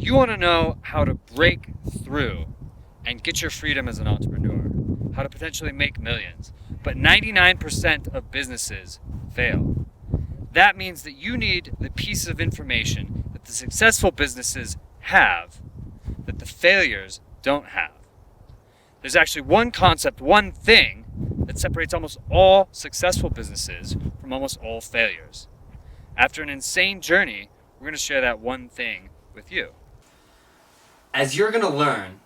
You want to know how to break through and get your freedom as an entrepreneur, how to potentially make millions. But 99% of businesses fail. That means that you need the piece of information that the successful businesses have that the failures don't have. There's actually one concept, one thing that separates almost all successful businesses from almost all failures. After an insane journey, we're going to share that one thing with you. As you're going to learn,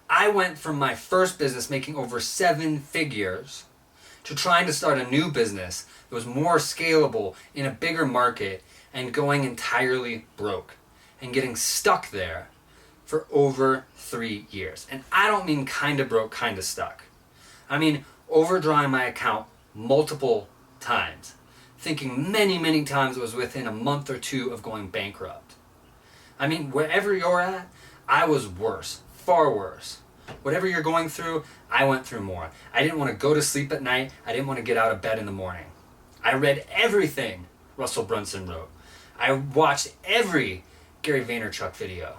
I went from my first business making over 7 figures to trying to start a new business that was more scalable in a bigger market and going entirely broke and getting stuck there for over 3 years. And I don't mean kind of broke, kind of stuck. I mean overdrawing my account multiple times, thinking many times it was within a month or 2 of going bankrupt. I mean, wherever you're at, I was worse, far worse. Whatever you're going through, I went through more. I didn't want to go to sleep at night. I didn't want to get out of bed in the morning. I read everything Russell Brunson wrote. I watched every Gary Vaynerchuk video.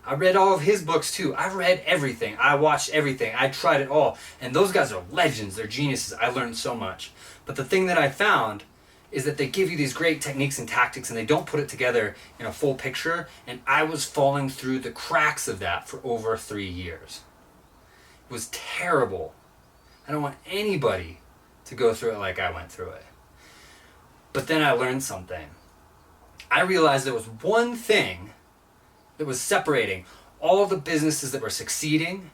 I read all of his books too. I read everything. I watched everything. I tried it all. And those guys are legends. They're geniuses. I learned so much. But the thing that I found is that they give you these great techniques and tactics and they don't put it together in a full picture. And I was falling through the cracks of that for over 3 years. It was terrible. I don't want anybody to go through it like I went through it. But then I learned something. I realized there was one thing that was separating all the businesses that were succeeding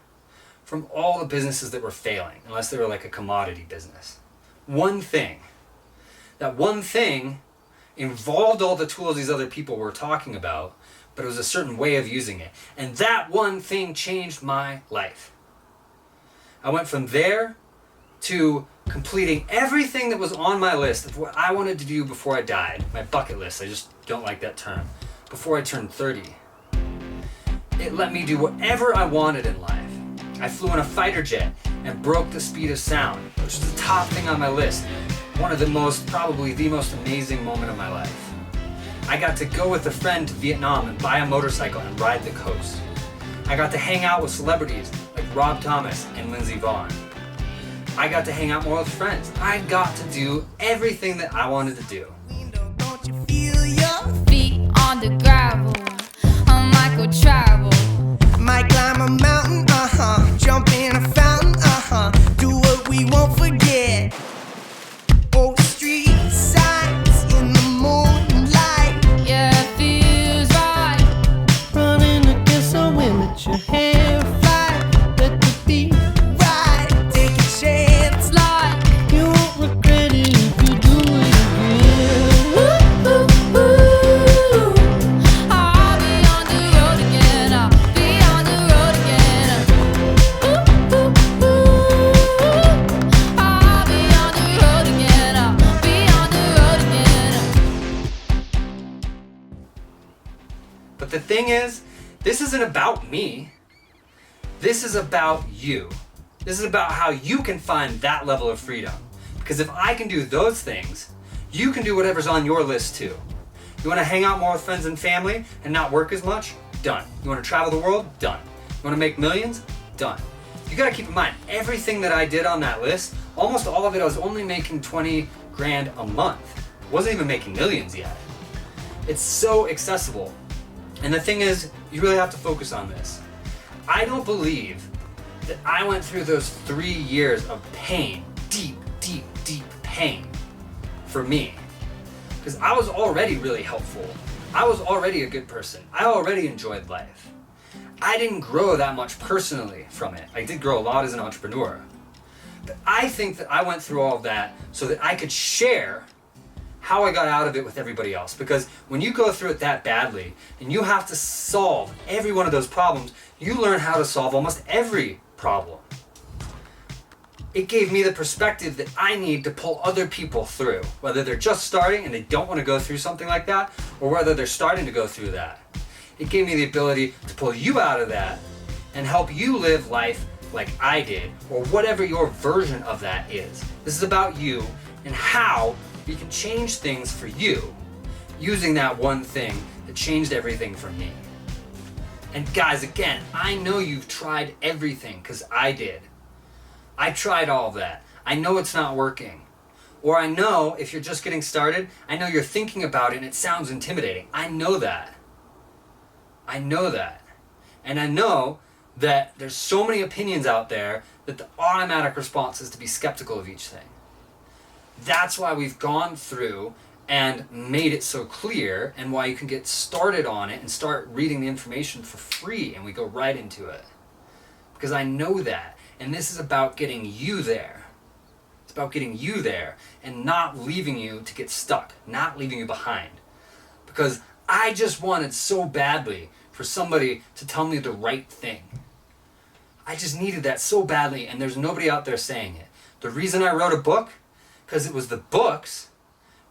from all the businesses that were failing, unless they were like a commodity business. One thing. That one thing involved all the tools these other people were talking about, but it was a certain way of using it. And that one thing changed my life. I went from there to completing everything that was on my list of what I wanted to do before I died. My bucket list, I just don't like that term. Before I turned 30. It let me do whatever I wanted in life. I flew in a fighter jet and broke the speed of sound, which is the top thing on my list. One of the most, probably the most amazing moment of my life. I got to go with a friend to Vietnam and buy a motorcycle and ride the coast. I got to hang out with celebrities like Rob Thomas and Lindsey Vonn. I got to hang out more with friends. I got to do everything that I wanted to do. Don't you feel your feet on the gravel? I might go travel. Might climb a mountain, jump in a fountain, do what we won't forget. Oh, street signs in the moonlight. Yeah, it feels right. Running against the wind, let your hair fly. Let the beat ride. Take a chance, like you won't regret it if you do it again. Ooh, ooh, ooh. I'll be on the road again. I'll be on the road again. Ooh, ooh, ooh. I'll be on the road again. I'll be on the road again. But the thing is, this isn't about me. This is about you. This is about how you can find that level of freedom. Because if I can do those things, you can do whatever's on your list too. You want to hang out more with friends and family and not work as much? Done. You want to travel the world? Done. You want to make millions? Done. You got to keep in mind, everything that I did on that list, almost all of it, I was only making 20 grand a month. Wasn't even making millions yet. It's so accessible. And the thing is, you really have to focus on this. I don't believe that I went through those 3 years of pain, deep pain for me. Because I was already really helpful. I was already a good person. I already enjoyed life. I didn't grow that much personally from it. I did grow a lot as an entrepreneur. But I think that I went through all of that so that I could share how I got out of it with everybody else. Because when you go through it that badly and you have to solve every one of those problems, you learn how to solve almost every problem. It gave me the perspective that I need to pull other people through, whether they're just starting and they don't want to go through something like that, or whether they're starting to go through that. It gave me the ability to pull you out of that and help you live life like I did, or whatever your version of that is. This is about you and how you can change things for you using that one thing that changed everything for me. And guys, again, I know you've tried everything, because I did. I tried all of that. I know it's not working. Or I know if you're just getting started, I know you're thinking about it and it sounds intimidating. I know that. I know that. And I know that there's so many opinions out there that the automatic response is to be skeptical of each thing. That's why we've gone through and made it so clear, and why you can get started on it and start reading the information for free, and we go right into it. Because I know that. And this is about getting you there. It's about getting you there and not leaving you to get stuck, not leaving you behind. Because I just wanted so badly for somebody to tell me the right thing. I just needed that so badly, and there's nobody out there saying it. The reason I wrote a book, because it was the books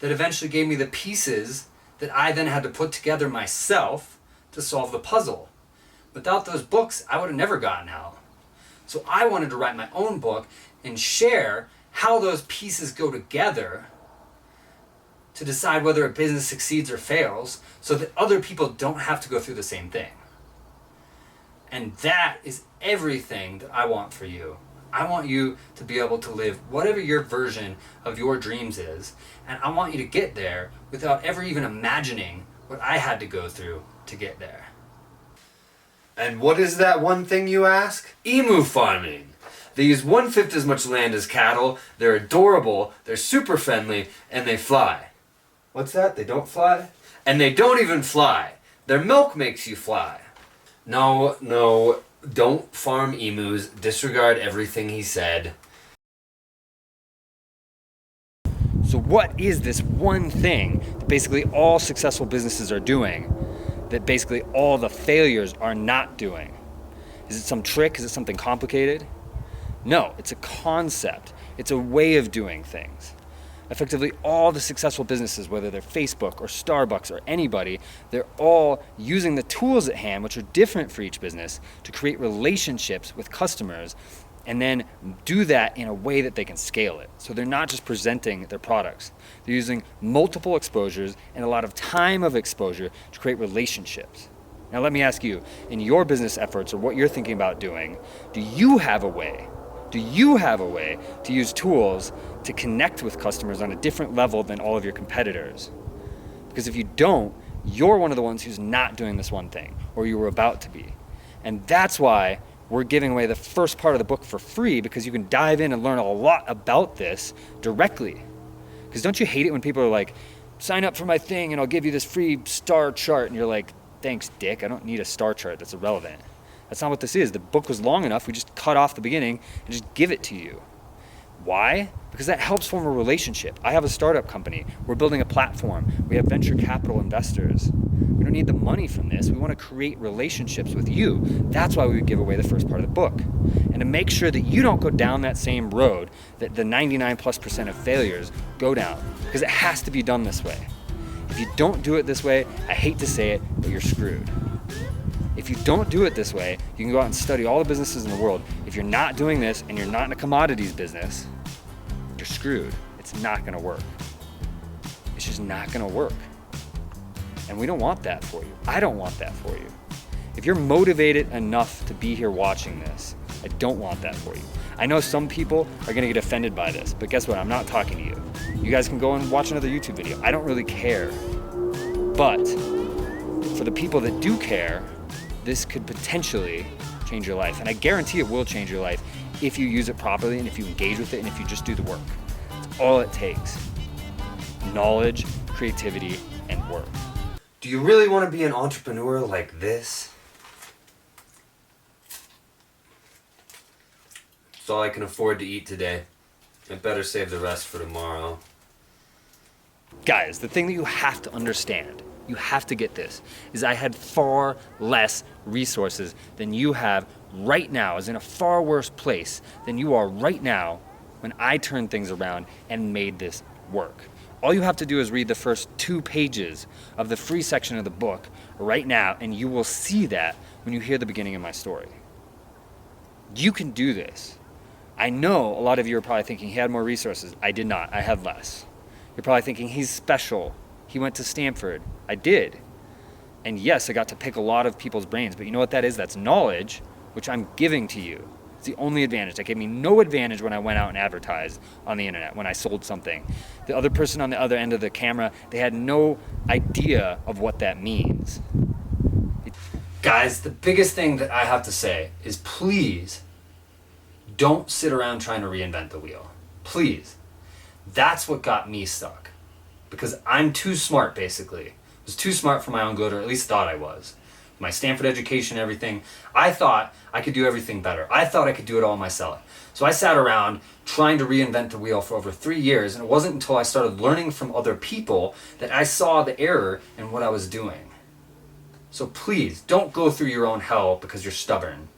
that eventually gave me the pieces that I then had to put together myself to solve the puzzle. Without those books, I would have never gotten out. So I wanted to write my own book and share how those pieces go together to decide whether a business succeeds or fails, so that other people don't have to go through the same thing. And that is everything that I want for you. I want you to be able to live whatever your version of your dreams is, and I want you to get there without ever even imagining what I had to go through to get there. And what is that one thing, you ask? Emu farming. They use 1/5 as much land as cattle, they're adorable, they're super friendly, and they fly. What's that? They don't fly? And they don't even fly. Their milk makes you fly. No, don't farm emus. Disregard everything he said. So what is this one thing that basically all successful businesses are doing that basically all the failures are not doing? Is it some trick? Is it something complicated? No, it's a concept. It's a way of doing things. Effectively, all the successful businesses, whether they're Facebook or Starbucks or anybody, they're all using the tools at hand, which are different for each business, to create relationships with customers and then do that in a way that they can scale it. So they're not just presenting their products. They're using multiple exposures and a lot of time of exposure to create relationships. Now let me ask you, in your business efforts or what you're thinking about doing, do you have a way to use tools to connect with customers on a different level than all of your competitors? Because if you don't, you're one of the ones who's not doing this one thing, or you were about to be. And that's why we're giving away the first part of the book for free, because you can dive in and learn a lot about this directly. Because don't you hate it when people are like, sign up for my thing and I'll give you this free star chart, and you're like, thanks, dick, I don't need a star chart, that's irrelevant. That's not what this is. The book was long enough, we just cut off the beginning and just give it to you. Why? Because that helps form a relationship. I have a startup company. We're building a platform. We have venture capital investors. We don't need the money from this. We want to create relationships with you. That's why we would give away the first part of the book. And to make sure that you don't go down that same road that the 99+% of failures go down. Because it has to be done this way. If you don't do it this way, I hate to say it, but you're screwed. If you don't do it this way, you can go out and study all the businesses in the world. If you're not doing this and you're not in a commodities business, you're screwed. It's not gonna work. It's just not gonna work. And we don't want that for you. I don't want that for you. If you're motivated enough to be here watching this, I don't want that for you. I know some people are gonna get offended by this, but guess what? I'm not talking to you. You guys can go and watch another YouTube video. I don't really care. But for the people that do care, this could potentially change your life. And I guarantee it will change your life if you use it properly and if you engage with it and if you just do the work. That's all it takes. Knowledge, creativity, and work. Do you really want to be an entrepreneur like this? It's all I can afford to eat today. I better save the rest for tomorrow. Guys, the thing that you have to understand, you have to get this, is I had far less resources than you have right now. I was in a far worse place than you are right now when I turned things around and made this work. All you have to do is read the first 2 pages of the free section of the book right now, and you will see that when you hear the beginning of my story. You can do this. I know a lot of you are probably thinking he had more resources. I did not. I had less. You're probably thinking he's special. He went to Stanford. I did. And yes, I got to pick a lot of people's brains, but you know what that is? That's knowledge, which I'm giving to you. It's the only advantage. That gave me no advantage when I went out and advertised on the internet, when I sold something. The other person on the other end of the camera, they had no idea of what that means. Guys, the biggest thing that I have to say is please don't sit around trying to reinvent the wheel. Please. That's what got me stuck. Because I'm too smart, basically. I was too smart for my own good, or at least thought I was. My Stanford education and everything, I thought I could do everything better. I thought I could do it all myself. So I sat around trying to reinvent the wheel for over 3 years, and it wasn't until I started learning from other people that I saw the error in what I was doing. So please, don't go through your own hell because you're stubborn.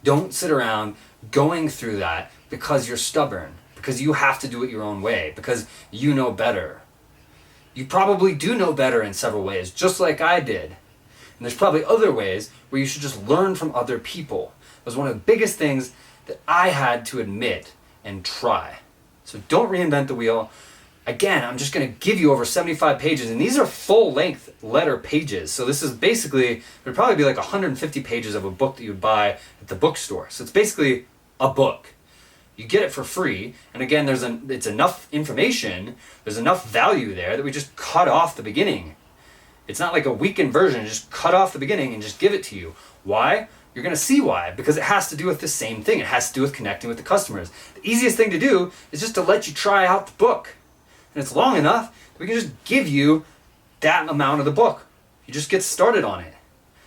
Don't sit around going through that because you're stubborn, because you have to do it your own way, because you know better. You probably do know better in several ways, just like I did. And there's probably other ways where you should just learn from other people. It was one of the biggest things that I had to admit and try. So don't reinvent the wheel. Again, I'm just going to give you over 75 pages, and these are full-length letter pages. So this is basically, it would probably be like 150 pages of a book that you would buy at the bookstore. So it's basically a book. You get it for free, and again, it's enough information, there's enough value there that we just cut off the beginning. It's not like a weakened version, just cut off the beginning and just give it to you. Why? You're going to see why, because it has to do with the same thing. It has to do with connecting with the customers. The easiest thing to do is just to let you try out the book. And it's long enough that we can just give you that amount of the book. You just get started on it.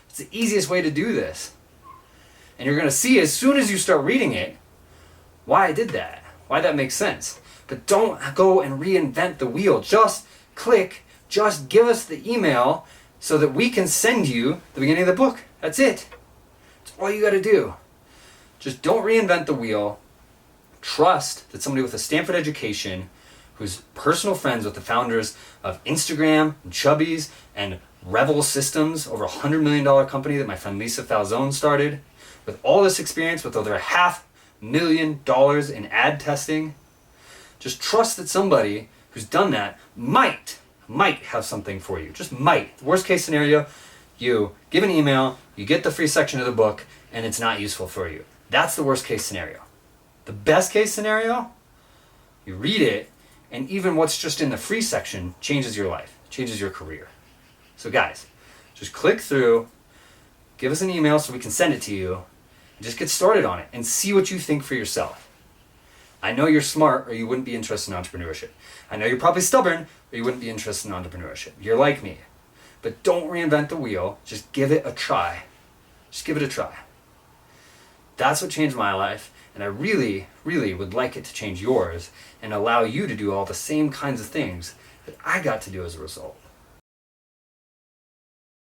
It's the easiest way to do this. And you're going to see as soon as you start reading it, why I did that, why that makes sense. But don't go and reinvent the wheel. Just click, just give us the email so that we can send you the beginning of the book. That's it. That's all you got to do. Just don't reinvent the wheel. Trust that somebody with a Stanford education, who's personal friends with the founders of Instagram, and Chubbies, and Revel Systems, over $100 million company that my friend Lisa Falzone started, with all this experience, with over $500,000 in ad testing, just trust that somebody who's done that might have something for you. Just might. The worst case scenario, you give an email, you get the free section of the book, and it's not useful for you. That's the worst case scenario. The best case scenario, you read it, and even what's just in the free section changes your life, changes your career. So guys, just click through, give us an email so we can send it to you, and just get started on it and see what you think for yourself. I know you're smart or you wouldn't be interested in entrepreneurship. I know you're probably stubborn or you wouldn't be interested in entrepreneurship. You're like me. But don't reinvent the wheel, just give it a try. Just give it a try. That's what changed my life. And I really, really would like it to change yours and allow you to do all the same kinds of things that I got to do as a result.